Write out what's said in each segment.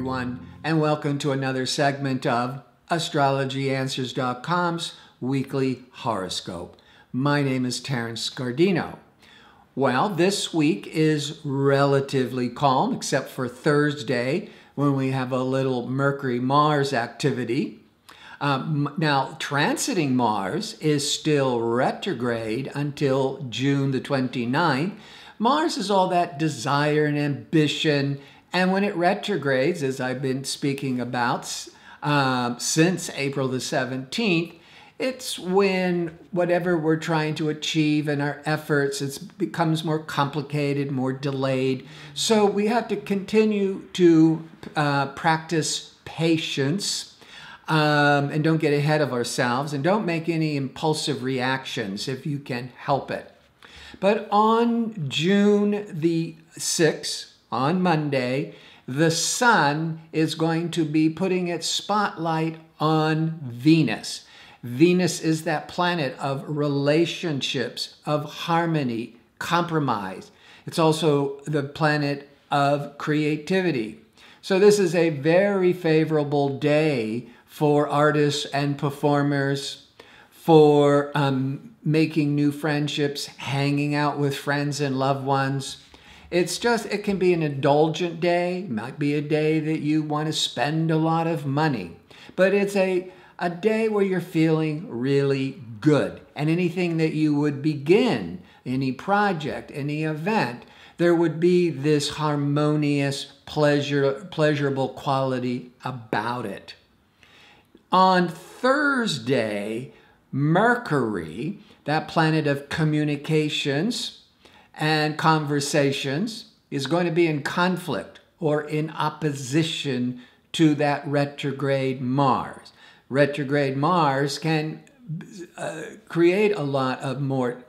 everyone, and welcome to another segment of AstrologyAnswers.com's weekly horoscope. My name is Terence Scardino. Well, this week is relatively calm, except for Thursday, when we have a little Mercury-Mars activity. Now, transiting Mars is still retrograde until June the 29th. Mars is all that desire and ambition, and when it retrogrades, as I've been speaking about since April the 17th, it's when whatever we're trying to achieve in our efforts, it becomes more complicated, more delayed. So we have to continue to practice patience and don't get ahead of ourselves, and don't make any impulsive reactions if you can help it. But on June the 6th, on Monday, the sun is going to be putting its spotlight on Venus. Venus is that planet of relationships, of harmony, compromise. It's also the planet of creativity. So this is a very favorable day for artists and performers, for making new friendships, hanging out with friends and loved ones. It can be an indulgent day. It might be a day that you want to spend a lot of money. But it's a day where you're feeling really good. And anything that you would begin, any project, any event, there would be this harmonious, pleasurable quality about it. On Thursday, Mercury, that planet of communications and conversations, is going to be in conflict or in opposition to that retrograde Mars. Retrograde Mars can create a lot of more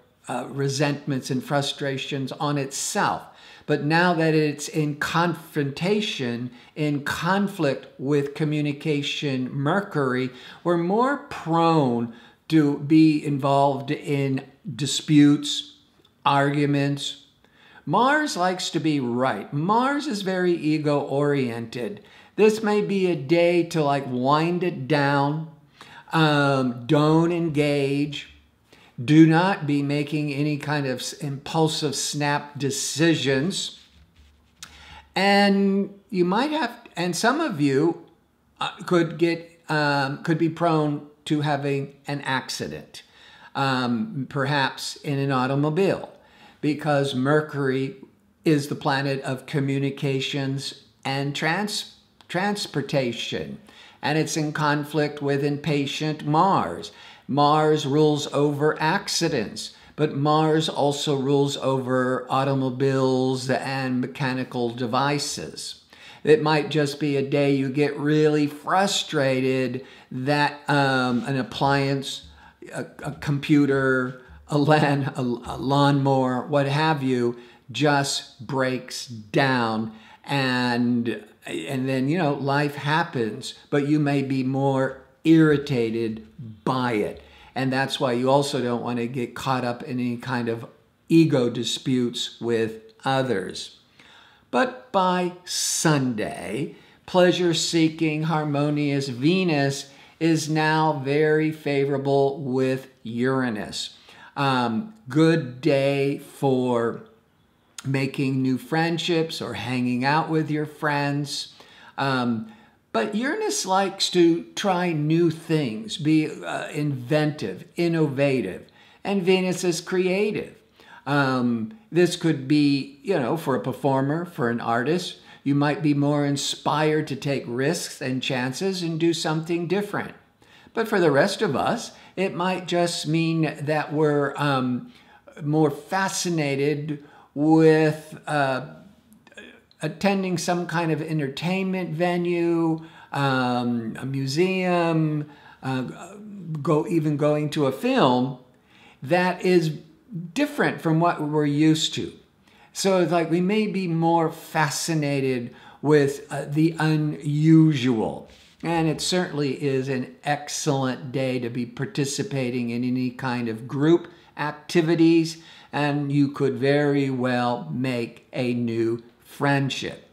resentments and frustrations on itself. But now that it's in confrontation, in conflict with communication Mercury, we're more prone to be involved in disputes, arguments. Mars likes to be right. Mars is very ego-oriented. This may be a day to wind it down. Don't engage. Do not be making any kind of impulsive snap decisions. And you might have, and some of you could be prone to having an accident, perhaps in an automobile, because Mercury is the planet of communications and transportation, and it's in conflict with impatient Mars. Mars rules over accidents, but Mars also rules over automobiles and mechanical devices. It might just be a day you get really frustrated that an appliance, a computer, a lawnmower, what have you, just breaks down, and then, life happens, but you may be more irritated by it. And that's why you also don't want to get caught up in any kind of ego disputes with others. But by Sunday, pleasure-seeking, harmonious Venus is now very favorable with Uranus. Good day for making new friendships or hanging out with your friends. But Uranus likes to try new things, be inventive, innovative, and Venus is creative. This could be, for a performer, for an artist, you might be more inspired to take risks and chances and do something different. But for the rest of us, it might just mean that we're more fascinated with attending some kind of entertainment venue, a museum, even going to a film that is different from what we're used to. So it's like we may be more fascinated with the unusual. And it certainly is an excellent day to be participating in any kind of group activities, and you could very well make a new friendship.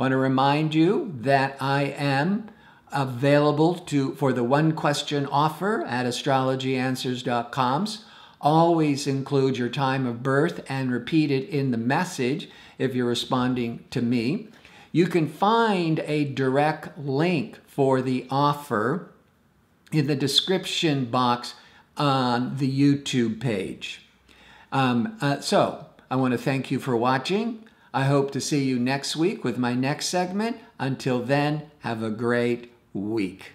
Want to remind you that I am available for the one question offer at astrologyanswers.com. Always include your time of birth and repeat it in the message if you're responding to me. You can find a direct link for the offer in the description box on the YouTube page. So I want to thank you for watching. I hope to see you next week with my next segment. Until then, have a great week.